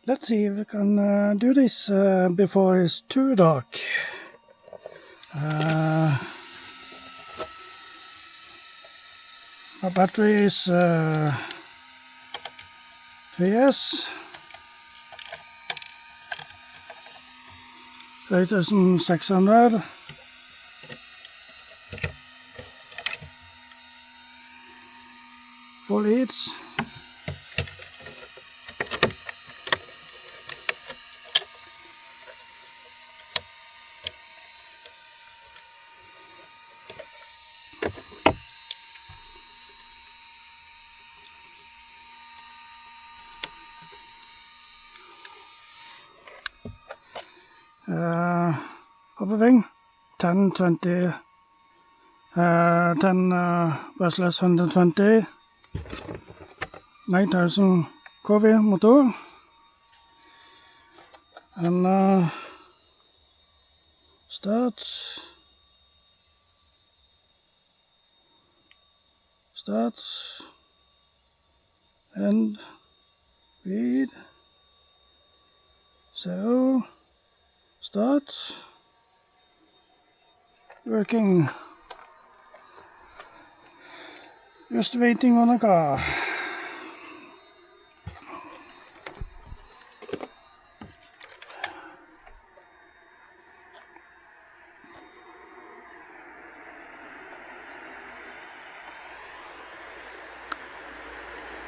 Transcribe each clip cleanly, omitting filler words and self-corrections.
Let's see if we can do this before it's too dark. My battery is 3S 3600. Full leads. Hopping 10, 20, 10 brushless 120, 9000 kV motor, and start, and read, so start, working, just waiting on a car.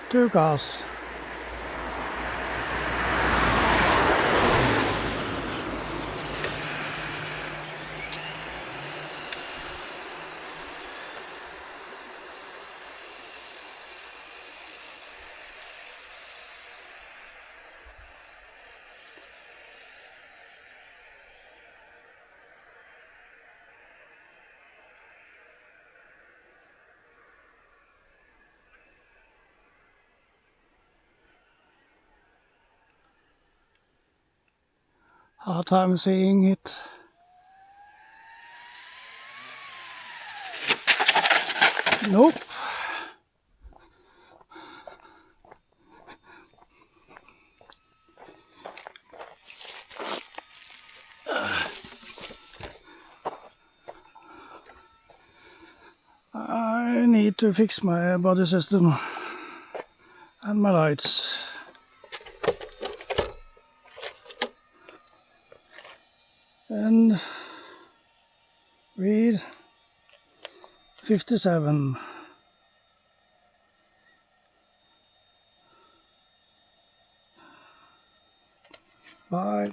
Two cars. Hard time seeing it. Nope. I need to fix my body system and my lights. And read 57. Bye.